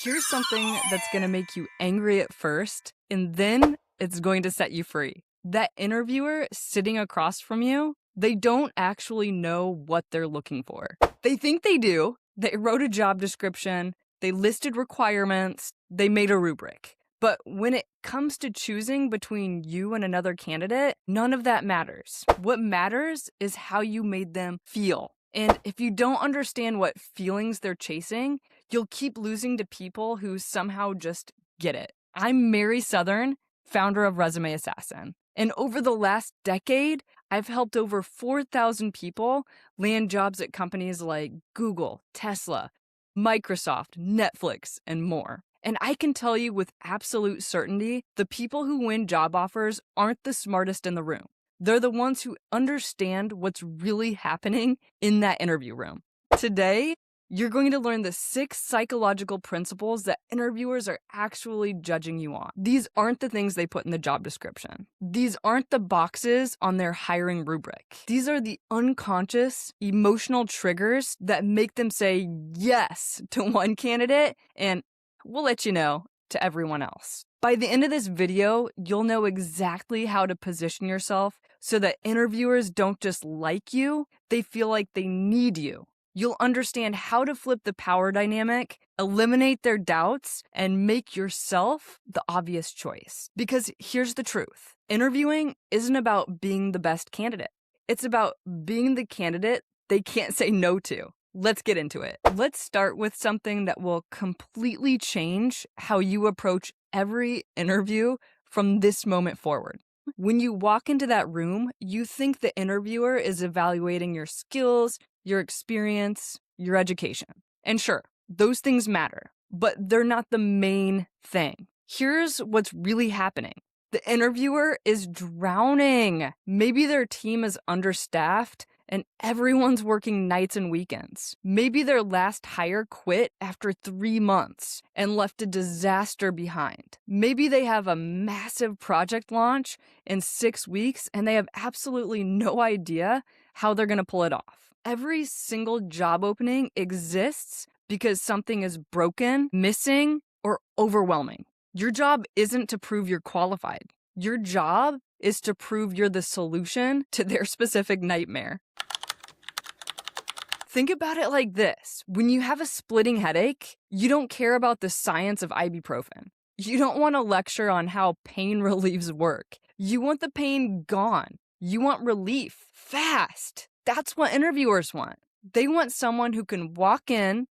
Here's something that's going to make you angry at first, and then it's going to set you free. That interviewer sitting across from you, they don't actually know what they're looking for. They think they do. They wrote a job description, they listed requirements, they made a rubric. But when it comes to choosing between you and another candidate, none of that matters. What matters is how you made them feel. And if you don't understand what feelings they're chasing, you'll keep losing to people who somehow just get it. I'm Mary Southern, founder of Resume Assassin. And over the last decade, I've helped over 4,000 people land jobs at companies like Google, Tesla, Microsoft, Netflix, and more. And I can tell you with absolute certainty, the people who win job offers aren't the smartest in the room. They're the ones who understand what's really happening in that interview room. Today, you're going to learn the 6 psychological principles that interviewers are actually judging you on. These aren't the things they put in the job description. These aren't the boxes on their hiring rubric. These are the unconscious, emotional triggers that make them say yes to one candidate and we'll let you know to everyone else. By the end of this video, you'll know exactly how to position yourself so that interviewers don't just like you, they feel like they need you. You'll understand how to flip the power dynamic, eliminate their doubts, and make yourself the obvious choice. Because here's the truth. Interviewing isn't about being the best candidate. It's about being the candidate they can't say no to. Let's get into it. Let's start with something that will completely change how you approach every interview from this moment forward. When you walk into that room, you think the interviewer is evaluating your skills, your experience, your education. And sure, those things matter, but they're not the main thing. Here's what's really happening. The interviewer is drowning. Maybe their team is understaffed and everyone's working nights and weekends. Maybe their last hire quit after 3 months and left a disaster behind. Maybe they have a massive project launch in 6 weeks and they have absolutely no idea how they're gonna pull it off. Every single job opening exists because something is broken, missing, or overwhelming. Your job isn't to prove you're qualified. Your job is to prove you're the solution to their specific nightmare. Think about it like this. When you have a splitting headache, you don't care about the science of ibuprofen. You don't want a lecture on how pain relieves work. You want the pain gone. You want relief fast. That's what interviewers want. They want someone who can walk in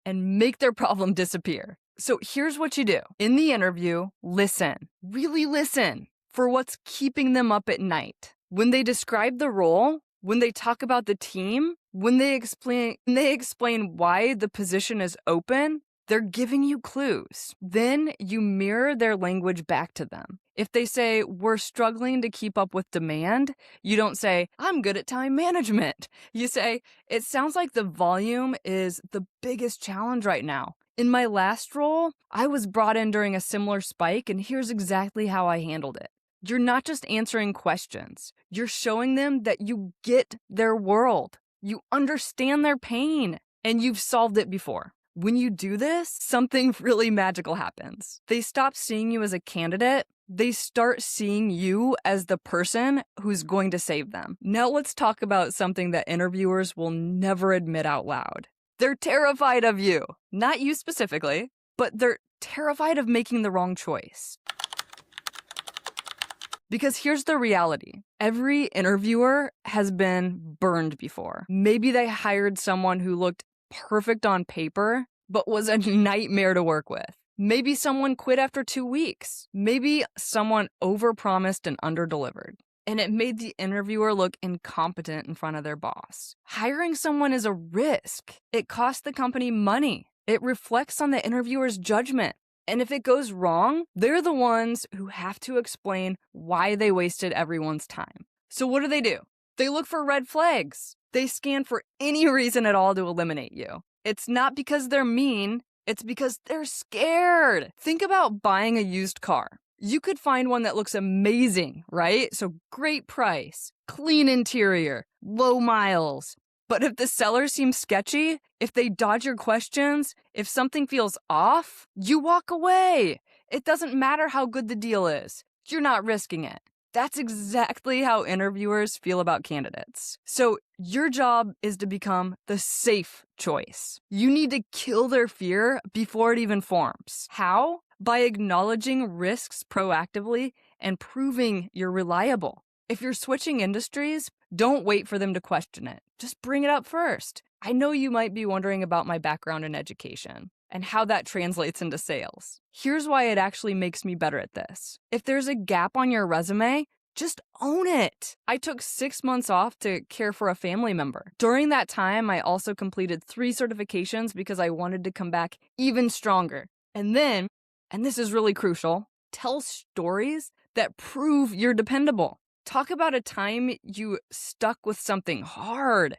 and make their problem disappear. So here's what you do. In the interview, listen. Really listen for what's keeping them up at night. When they describe the role, when they talk about the team, when they explain why the position is open, they're giving you clues. Then you mirror their language back to them. If they say, we're struggling to keep up with demand, you don't say, I'm good at time management. You say, it sounds like the volume is the biggest challenge right now. In my last role, I was brought in during a similar spike, and here's exactly how I handled it. You're not just answering questions. You're showing them that you get their world. You understand their pain, and you've solved it before. When you do this, something really magical happens. They stop seeing you as a candidate. They start seeing you as the person who's going to save them. Now let's talk about something that interviewers will never admit out loud. They're terrified of you. Not you specifically, but they're terrified of making the wrong choice. Because here's the reality. Every interviewer has been burned before. Maybe they hired someone who looked perfect on paper, but was a nightmare to work with. Maybe someone quit after 2 weeks. Maybe someone overpromised and underdelivered. And it made the interviewer look incompetent in front of their boss. Hiring someone is a risk. It costs the company money. It reflects on the interviewer's judgment. And if it goes wrong, they're the ones who have to explain why they wasted everyone's time. So what do? They look for red flags. They scan for any reason at all to eliminate you. It's not because they're mean, it's because they're scared. Think about buying a used car. You could find one that looks amazing, right? So great price, clean interior, low miles. But if the seller seems sketchy, if they dodge your questions, if something feels off, you walk away. It doesn't matter how good the deal is. You're not risking it. That's exactly how interviewers feel about candidates. So your job is to become the safe choice. You need to kill their fear before it even forms. How? By acknowledging risks proactively and proving you're reliable. If you're switching industries, don't wait for them to question it. Just bring it up first. I know you might be wondering about my background in education and how that translates into sales. Here's why it actually makes me better at this. If there's a gap on your resume, just own it. I took 6 months off to care for a family member. During that time, I also completed 3 certifications because I wanted to come back even stronger. And then, and this is really crucial, tell stories that prove you're dependable. Talk about a time you stuck with something hard.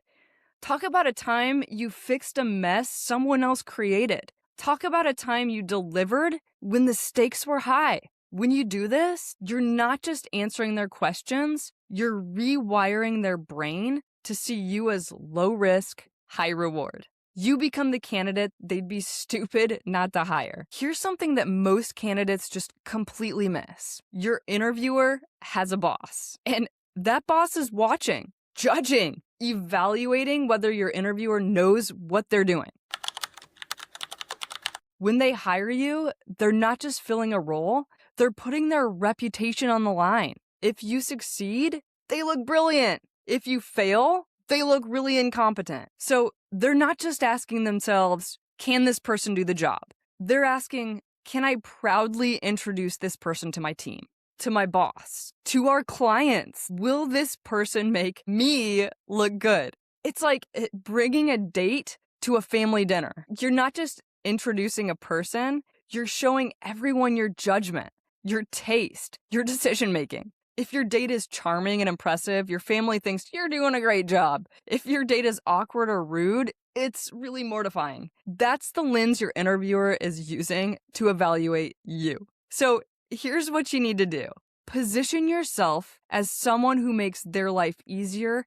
Talk about a time you fixed a mess someone else created. Talk about a time you delivered when the stakes were high. When you do this, you're not just answering their questions, you're rewiring their brain to see you as low risk, high reward. You become the candidate they'd be stupid not to hire. Here's something that most candidates just completely miss. Your interviewer has a boss, and that boss is watching, judging, evaluating whether your interviewer knows what they're doing. When they hire you, they're not just filling a role, they're putting their reputation on the line. If you succeed, they look brilliant. If you fail, they look really incompetent. So they're not just asking themselves, can this person do the job? They're asking, can I proudly introduce this person to my team, to my boss, to our clients? Will this person make me look good? It's like bringing a date to a family dinner. You're not just introducing a person, you're showing everyone your judgment, your taste, your decision making. If your date is charming and impressive, your family thinks you're doing a great job. If your date is awkward or rude, it's really mortifying. That's the lens your interviewer is using to evaluate you. So here's what you need to do. Position yourself as someone who makes their life easier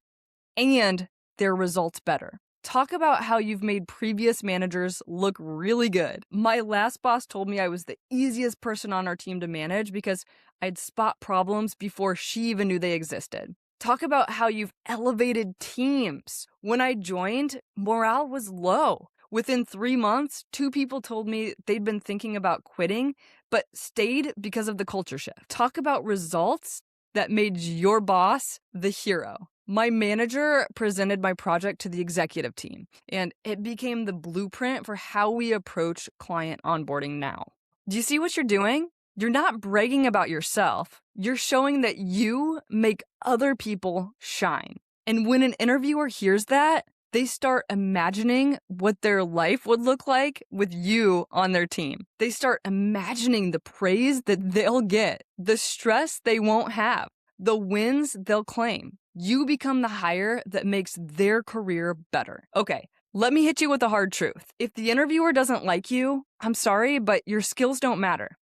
and their results better. Talk about how you've made previous managers look really good. My last boss told me I was the easiest person on our team to manage because I'd spot problems before she even knew they existed. Talk about how you've elevated teams. When I joined, morale was low. Within 3 months, 2 people told me they'd been thinking about quitting, but stayed because of the culture shift. Talk about results that made your boss the hero. My manager presented my project to the executive team, and it became the blueprint for how we approach client onboarding now. Do you see what you're doing? You're not bragging about yourself. You're showing that you make other people shine. And when an interviewer hears that, they start imagining what their life would look like with you on their team. They start imagining the praise that they'll get, the stress they won't have, the wins they'll claim. You become the hire that makes their career better. Okay, let me hit you with the hard truth. If the interviewer doesn't like you, I'm sorry, but your skills don't matter.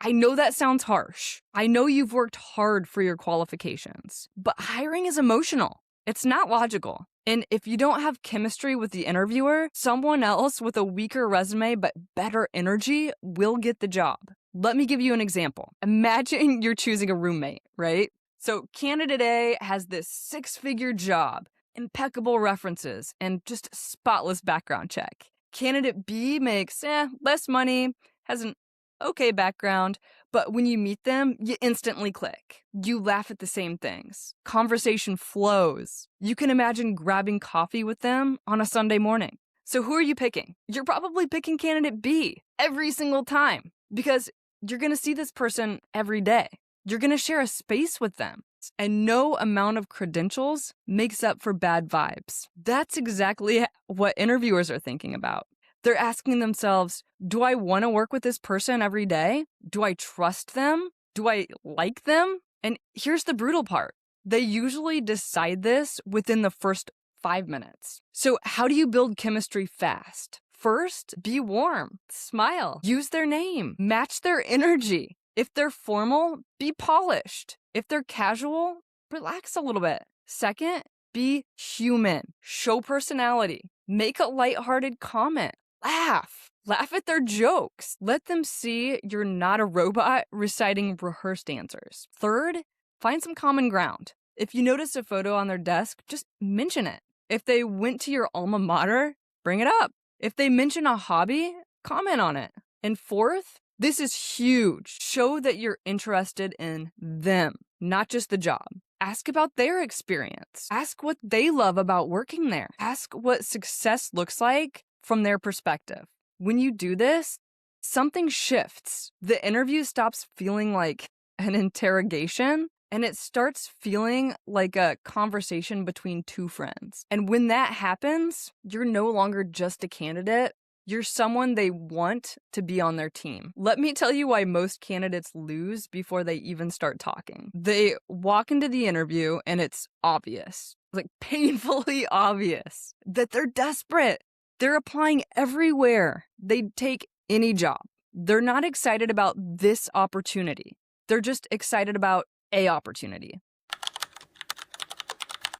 I know that sounds harsh. I know you've worked hard for your qualifications, but hiring is emotional. It's not logical. And if you don't have chemistry with the interviewer, someone else with a weaker resume but better energy will get the job. Let me give you an example. Imagine you're choosing a roommate, right? So candidate A has this 6-figure job, impeccable references, and just spotless background check. Candidate B makes less money, has an okay background, but when you meet them, you instantly click. You laugh at the same things. Conversation flows. You can imagine grabbing coffee with them on a Sunday morning. So who are you picking? You're probably picking candidate B every single time because you're going to see this person every day. You're going to share a space with them. And no amount of credentials makes up for bad vibes. That's exactly what interviewers are thinking about. They're asking themselves, do I want to work with this person every day? Do I trust them? Do I like them? And here's the brutal part. They usually decide this within the first 5 minutes. So how do you build chemistry fast? First, be warm, smile, use their name, match their energy. If they're formal, be polished. If they're casual, relax a little bit. Second, Be human. Show personality. Make a lighthearted comment. Laugh. Laugh at their jokes. Let them see you're not a robot reciting rehearsed answers. Third, find some common ground. If you notice a photo on their desk, just mention it. If they went to your alma mater, bring it up. If they mention a hobby, comment on it. And fourth, this is huge. Show that you're interested in them, not just the job. Ask about their experience. Ask what they love about working there. Ask what success looks like from their perspective. When you do this, something shifts. The interview stops feeling like an interrogation and it starts feeling like a conversation between two friends. And when that happens, you're no longer just a candidate. You're someone they want to be on their team. Let me tell you why most candidates lose before they even start talking. They walk into the interview and it's obvious, like painfully obvious, that they're desperate. They're applying everywhere. They'd take any job. They're not excited about this opportunity. They're just excited about a opportunity.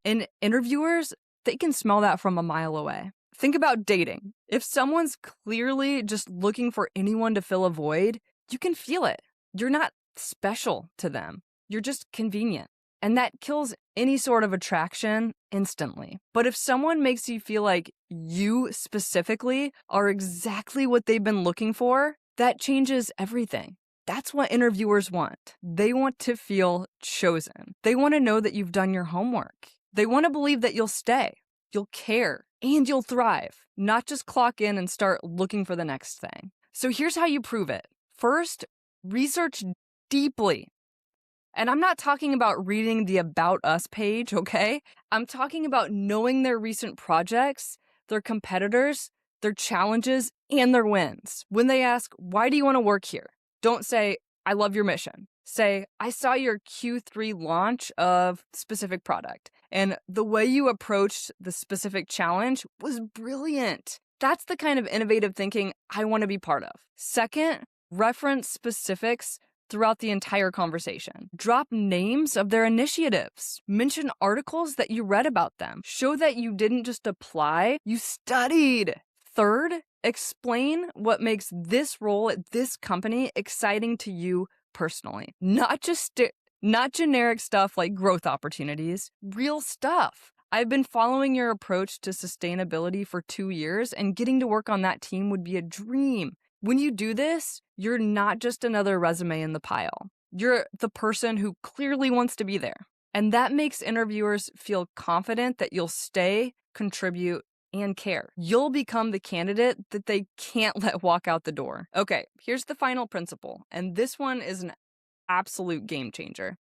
And interviewers, they can smell that from a mile away. Think about dating. If someone's clearly just looking for anyone to fill a void, you can feel it. You're not special to them. You're just convenient. And that kills any sort of attraction instantly. But if someone makes you feel like you specifically are exactly what they've been looking for, that changes everything. That's what interviewers want. They want to feel chosen. They want to know that you've done your homework. They want to believe that you'll stay, you'll care, and you'll thrive, not just clock in and start looking for the next thing. So here's how you prove it. First, research deeply. And I'm not talking about reading the About Us page, okay? I'm talking about knowing their recent projects, their competitors, their challenges, and their wins. When they ask, why do you want to work here? Don't say, I love your mission. Say, I saw your Q3 launch of specific product, and the way you approached the specific challenge was brilliant. That's the kind of innovative thinking I want to be part of. Second, reference specifics throughout the entire conversation. Drop names of their initiatives. Mention articles that you read about them. Show that you didn't just apply, you studied. Third, explain what makes this role at this company exciting to you personally. Not generic stuff like growth opportunities, real stuff. I've been following your approach to sustainability for 2 years, and getting to work on that team would be a dream. When you do this, you're not just another resume in the pile. You're the person who clearly wants to be there. And that makes interviewers feel confident that you'll stay, contribute, and care. You'll become the candidate that they can't let walk out the door. Okay, here's the final principle, and this one is an absolute game changer.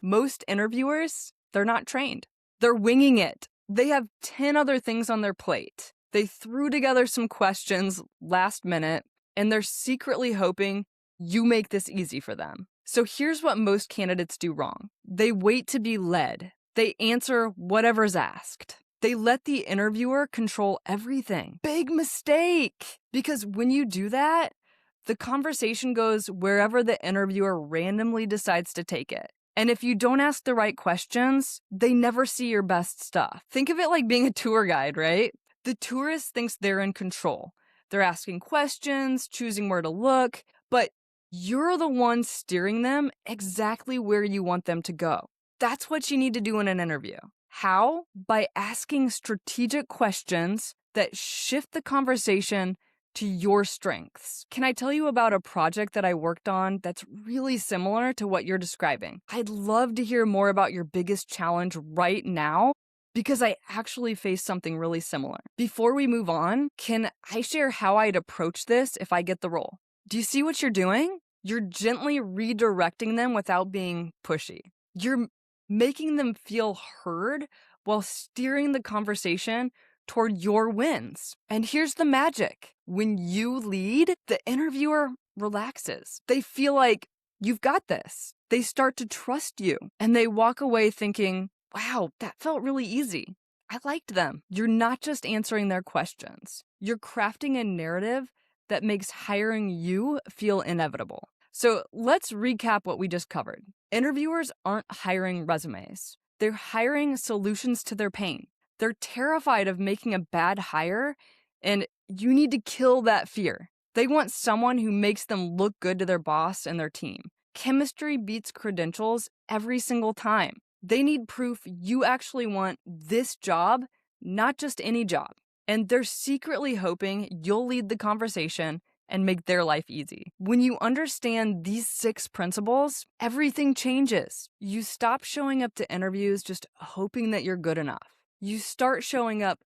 Most interviewers, they're not trained. They're winging it. They have 10 other things on their plate. They threw together some questions last minute, and they're secretly hoping you make this easy for them. So here's what most candidates do wrong. They wait to be led. They answer whatever's asked. They let the interviewer control everything. Big mistake! Because when you do that, the conversation goes wherever the interviewer randomly decides to take it. And if you don't ask the right questions, they never see your best stuff. Think of it like being a tour guide, right? The tourist thinks they're in control. They're asking questions, choosing where to look, but you're the one steering them exactly where you want them to go. That's what you need to do in an interview. How? By asking strategic questions that shift the conversation to your strengths. Can I tell you about a project that I worked on that's really similar to what you're describing? I'd love to hear more about your biggest challenge right now, because I actually faced something really similar. Before we move on, can I share how I'd approach this if I get the role? Do you see what you're doing? You're gently redirecting them without being pushy. You're making them feel heard while steering the conversation toward your wins. And here's the magic. When you lead, the interviewer relaxes. They feel like you've got this. They start to trust you, and they walk away thinking, wow, that felt really easy. I liked them. You're not just answering their questions. You're crafting a narrative that makes hiring you feel inevitable. So let's recap what we just covered. Interviewers aren't hiring resumes. They're hiring solutions to their pain. They're terrified of making a bad hire, and you need to kill that fear. They want someone who makes them look good to their boss and their team. Chemistry beats credentials every single time. They need proof you actually want this job, not just any job. And they're secretly hoping you'll lead the conversation and make their life easy. When you understand these 6 principles, everything changes. You stop showing up to interviews just hoping that you're good enough. You start showing up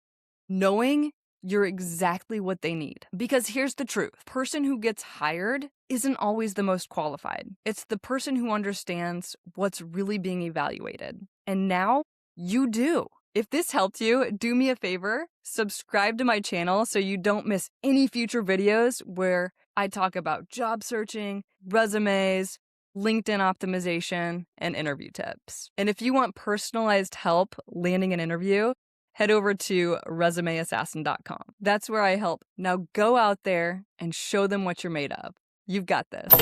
knowing you're exactly what they need. Because here's the truth. The person who gets hired isn't always the most qualified. It's the person who understands what's really being evaluated. And now you do. If this helped you, do me a favor, subscribe to my channel so you don't miss any future videos where I talk about job searching, resumes, LinkedIn optimization, and interview tips. And if you want personalized help landing an interview, head over to resumeassassin.com. That's where I help. Now go out there and show them what you're made of. You've got this.